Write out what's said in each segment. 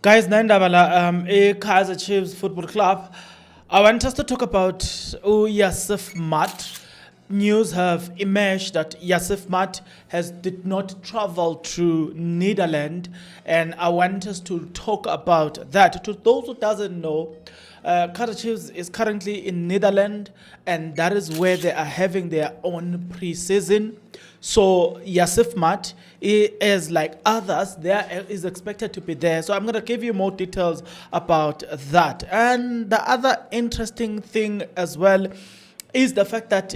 Guys, Nandabala, Kaizer Chiefs Football Club. I want us to talk about Yusuf Maart. News have emerged that Yusuf Maart did not travel to Netherlands, and I want us to talk about that. To those who doesn't know, Kaizer Chiefs is currently in Netherlands, and that is where they are having their own pre-season. So Yusuf Maart is like others, there is expected to be there. So I'm going to give you more details about that. And the other interesting thing as well is the fact that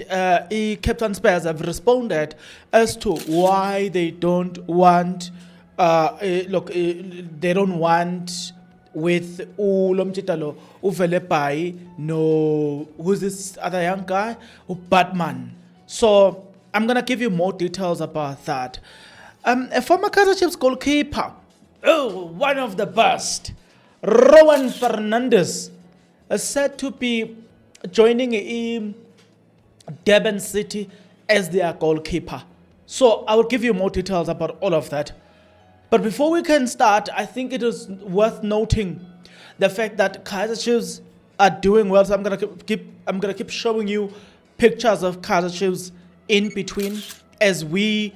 Town Spurs have responded as to why they don't want they don't want with Ulomchitalo Uvelepai, no, who's this other young guy? Batman. So I'm going to give you more details about that. A former Kaizer Chiefs goalkeeper, one of the best, Rowan Fernandez, is said to be joining Durban City as their goalkeeper. So I will give you more details about all of that. But before we can start, I think it is worth noting the fact that Kaizer Chiefs are doing well. So I'm gonna keep showing you pictures of Kaizer Chiefs in between as we,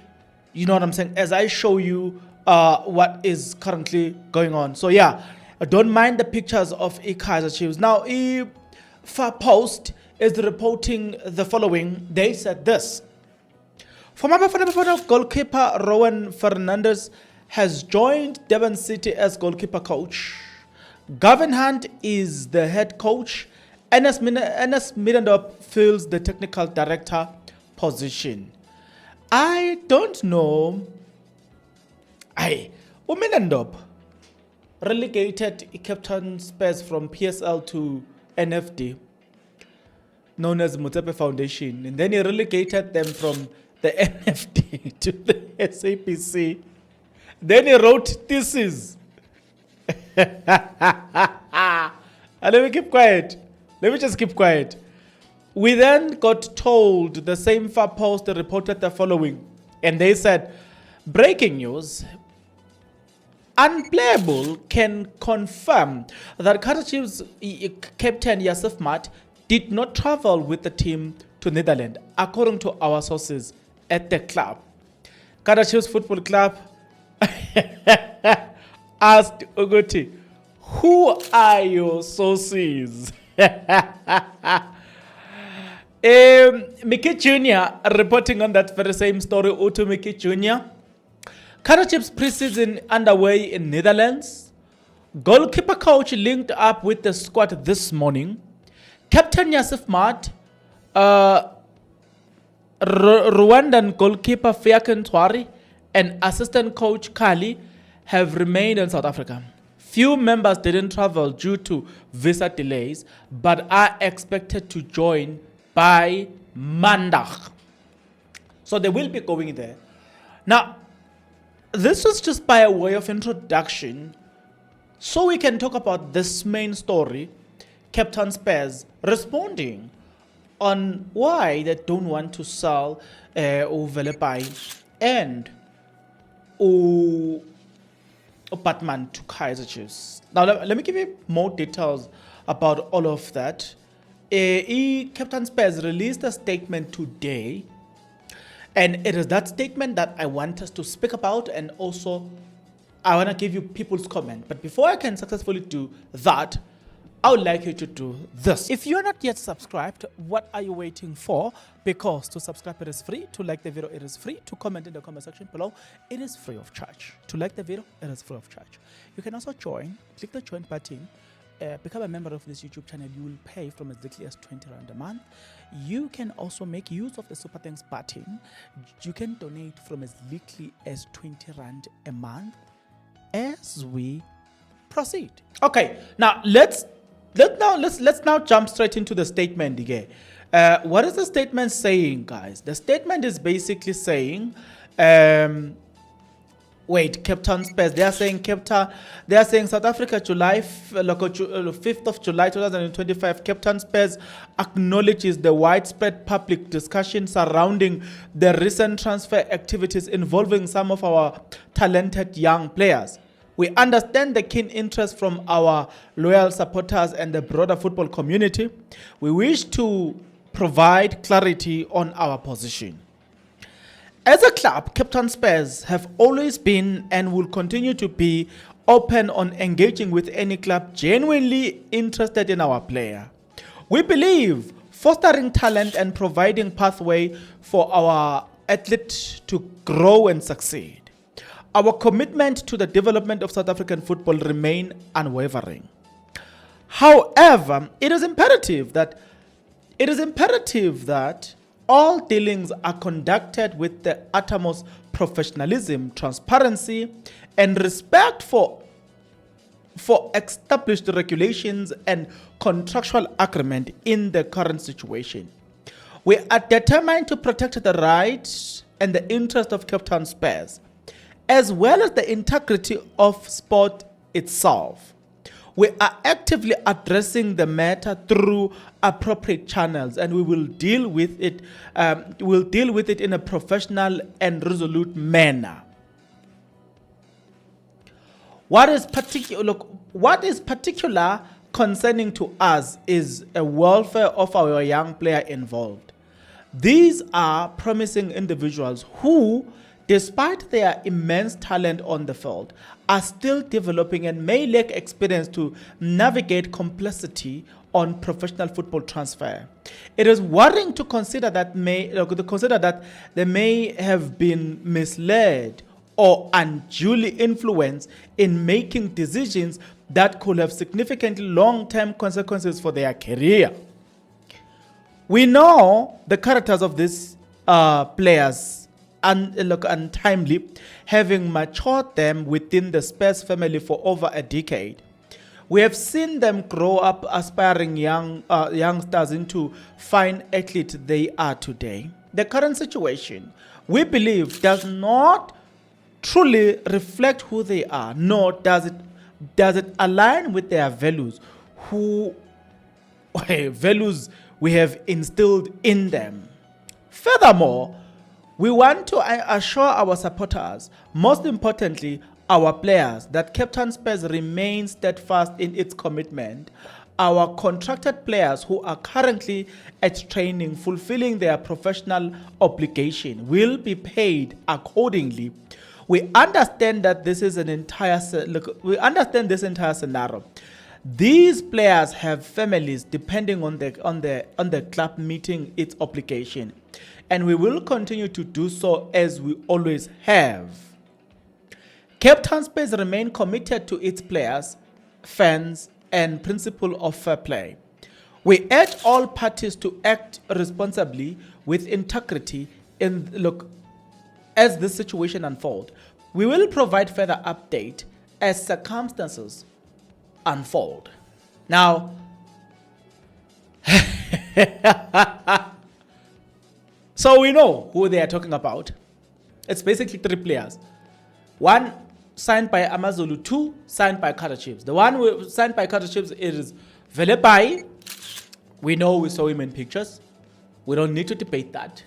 you know what I'm saying, as I show you what is currently going on. So yeah, don't mind the pictures of Kaizer Chiefs. Now, Far Post is reporting the following. They said this: former Bafana goalkeeper Rowan Fernandez has joined Durban City as goalkeeper coach. Gavin Hunt is the head coach. Ernest Middendorp fills the technical director position. I don't know. Middendorp relegated Town Spurs from PSL to NFD, known as Mutsepe Foundation, and then he relegated them from the NFD to the SAPC. Then he wrote thesis. And let me keep quiet. Let me just keep quiet. We then got told, the same Far Post reported the following, and they said, breaking news, Unplayable can confirm that Kaizer Chiefs captain Yusuf Maart did not travel with the team to Netherlands, according to our sources at the club. Kaizer Chiefs Football Club asked Uguti, who are your sources? Mickey Jr. reporting on that very same story, Utu Mickey Jr. Kaizer Chiefs preseason underway in Netherlands. Goalkeeper coach linked up with the squad this morning. Captain Yusuf Maart, Rwandan goalkeeper Fiaken Twari, and assistant coach Kali have remained in South Africa. Few members didn't travel due to visa delays, but are expected to join by Mandag. So they will be going there. Now, this was just by a way of introduction, so we can talk about this main story. Town Spurs responding on why they don't want to sell Uvelepai and Batman to Kaizer Chiefs. Now let me give you more details about all of that. Town Spurs released a statement today, and it is that statement that I want us to speak about, and also I want to give you people's comment. But before I can successfully do that, I would like you to do this. If you're not yet subscribed, what are you waiting for? Because to subscribe, it is free. To like the video, it is free. To comment in the comment section below, it is free of charge. To like the video, it is free of charge. You can also join. Click the join button. Become a member of this YouTube channel. You will pay from as little as 20 Rand a month. You can also make use of the Super Thanks button. You can donate from as little as 20 Rand a month as we proceed. Okay, now let's now jump straight into the statement again. What is the statement saying, guys? The statement is basically saying, Town Spurs. They are saying South Africa, July 5th of July 2025. Town Spurs acknowledges the widespread public discussion surrounding the recent transfer activities involving some of our talented young players. We understand the keen interest from our loyal supporters and the broader football community. We wish to provide clarity on our position. As a club, Town Spurs have always been and will continue to be open on engaging with any club genuinely interested in our player. We believe fostering talent and providing pathway for our athlete to grow and succeed. Our commitment to the development of South African football remain unwavering. However, it is imperative that all dealings are conducted with the utmost professionalism, transparency, and respect for established regulations and contractual agreement in the current situation. We are determined to protect the rights and the interest of Town Spurs, as well as the integrity of sport itself. We are actively addressing the matter through appropriate channels, and we will deal with it. In a professional and resolute manner. What is particular concerning to us is the welfare of our young player involved. These are promising individuals who, despite their immense talent on the field, are still developing and may lack experience to navigate complexity on professional football transfer. It is worrying to consider that they may have been misled or unduly influenced in making decisions that could have significant long-term consequences for their career. We know the characters of these players untimely, having matured them within the Spurs family for over a decade. We have seen them grow up aspiring youngsters into fine athletes they are today. The current situation, we believe, does not truly reflect who they are, nor does it align with their values, values we have instilled in them. Furthermore, we want to assure our supporters, most importantly our players, that Town Spurs remains steadfast in its commitment. Our contracted players who are currently at training, fulfilling their professional obligation, will be paid accordingly. We understand that this entire scenario. These players have families depending on the club meeting its obligation, and we will continue to do so as we always have. Town Spurs remain committed to its players, fans, and principle of fair play. We urge all parties to act responsibly with integrity as this situation unfolds. We will provide further update as circumstances unfold. Now, so we know who they are talking about. It's basically three players. One signed by Amazulu, two signed by Kaizer Chiefs. The one signed by Kaizer Chiefs is Velepai. We know, we saw him in pictures. We don't need to debate that.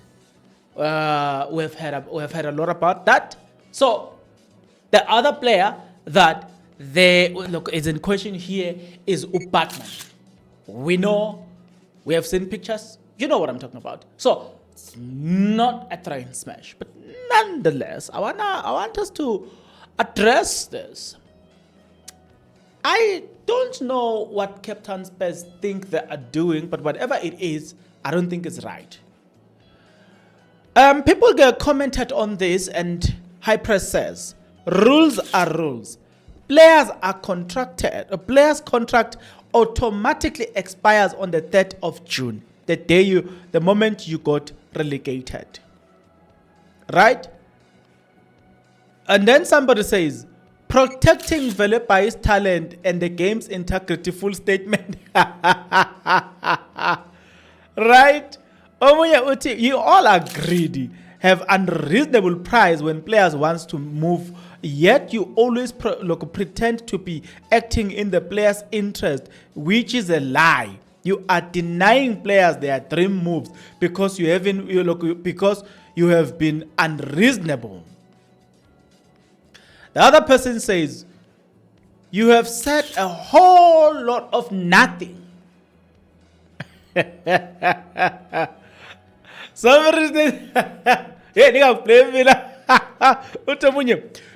We've heard a lot about that. So the other player that is in question here is Batman. We know, we have seen pictures. You know what I'm talking about. So it's not a train smash, but nonetheless, I want us to address this. I don't know what Town Spurs think they are doing, but whatever it is, I don't think it's right. People get commented on this, and High Press says, rules are rules. Players are contracted. A player's contract automatically expires on the 3rd of June, the moment you got relegated. Right? And then somebody says, protecting Velepai's talent and the game's integrity, full statement. Right? You all are greedy, have unreasonable price when players want to move, yet you always pretend to be acting in the player's interest, which is a lie. You are denying players their dream moves because you have been unreasonable. The other person says, You have said a whole lot of nothing. Somebody said, hey, nigga, blame me now.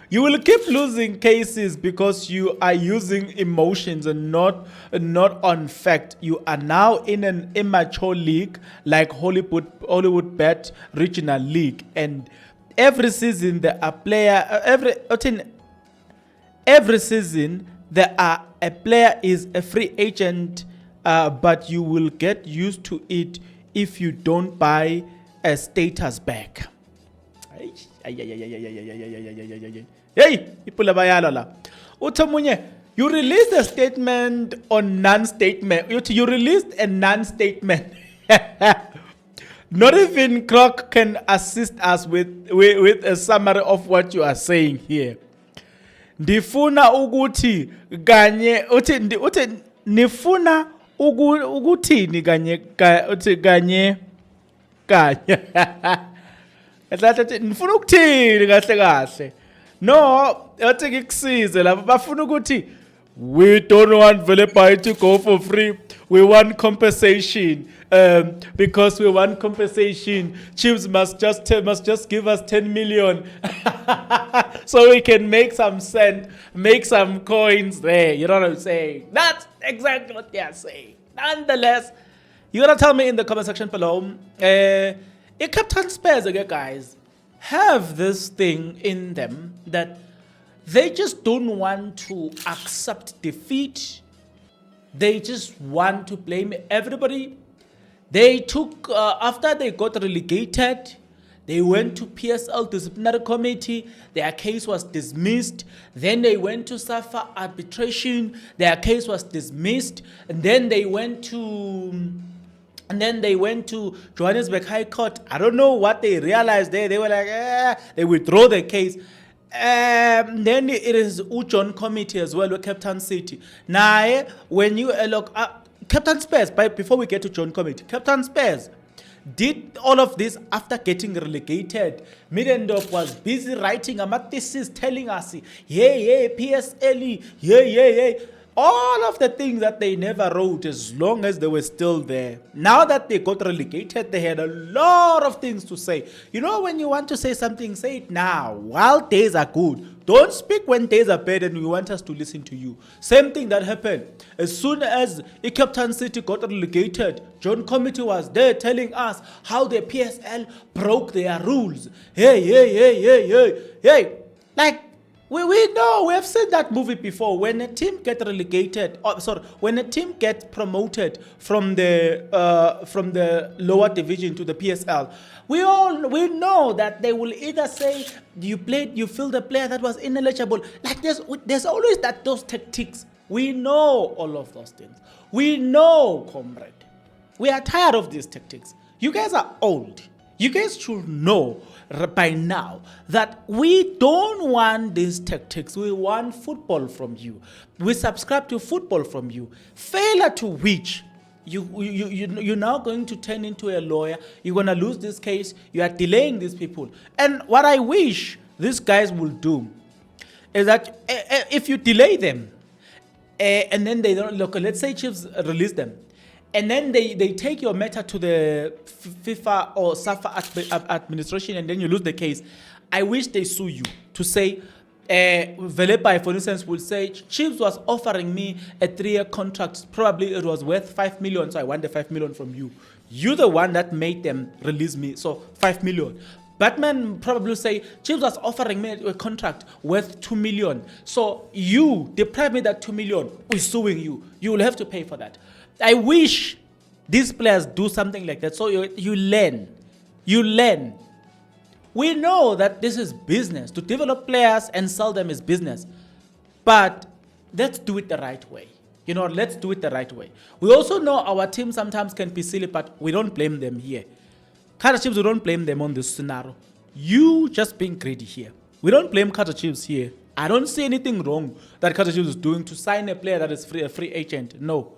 You will keep losing cases because you are using emotions and not on fact. You are now in an immature league like Hollywood Bet Regional League, and every season there are every season there are a player is a free agent, but you will get used to it if you don't buy a status back. Hey, you released a statement on non-statement. You released a non-statement. Not even Croc can assist us with a summary of what you are saying here. Ndifuna ukuthi kanye uthi nifuna ukuthini kanye uthi kanye nifuna ukuthini kahle kahle. No, athi ngikusize lapha bafuna ukuthi we don't want Velepai to go for free. We want compensation. Because we want compensation, Chiefs must just give us 10 million so we can make some cent, make some coins there. You know what I'm saying? That's exactly what they are saying. Nonetheless, you're gonna tell me in the comment section below. Town Spurs again, guys, have this thing in them that they just don't want to accept defeat. They just want to blame everybody. They took, after they got relegated, they went to PSL disciplinary committee. Their case was dismissed. Then they went to SAFA arbitration. Their case was dismissed. And then they went to Johannesburg High Court. I don't know what they realized there. They were like, they withdraw the case. Then it is Ujon committee as well with Cape Town City. Now, when you look Cape Town Spurs, before we get to John Committee, Cape Town Spurs did all of this after getting relegated. Middendorf was busy writing a thesis telling us, yeah, PSL, yeah. All of the things that they never wrote as long as they were still there. Now that they got relegated, they had a lot of things to say. You know, when you want to say something, say it now, while days are good. Don't speak when days are bad and you want us to listen to you. Same thing that happened. As soon as Cape Town City got relegated, John Committee was there telling us how the PSL broke their rules. Hey. Like, we know, we have seen that movie before. When a team gets relegated, when a team gets promoted from the lower division to the PSL, we know that they will either say you feel the player that was ineligible. Like there's always those tactics. We know all of those things. We know, comrade. We are tired of these tactics. You guys are old. You guys should know by now that we don't want these tactics. We want football from you. We subscribe to football from you. Failure to which you're now going to turn into a lawyer. You're going to lose this case. You are delaying these people. And what I wish these guys will do is that if you delay them and then they don't look, let's say Chiefs release them, and then they take your matter to the FIFA or SAFA administration, and then you lose the case. I wish they sue you to say, Velepai, for instance, will say, Chiefs was offering me a 3-year contract. Probably it was worth 5 million, so I want the 5 million from you. You're the one that made them release me, so 5 million. Batman probably say, Chiefs was offering me a contract worth 2 million. So you deprive me that 2 million. We're suing you. You will have to pay for that. I wish these players do something like that. So you learn. You learn. We know that this is business. To develop players and sell them is business. But let's do it the right way. You know, let's do it the right way. We also know our team sometimes can be silly, but we don't blame them here. Kaizer Chiefs, we don't blame them on this scenario. You just being greedy here. We don't blame Kaizer Chiefs here. I don't see anything wrong that Kaizer Chiefs is doing to sign a player that is a free agent. No.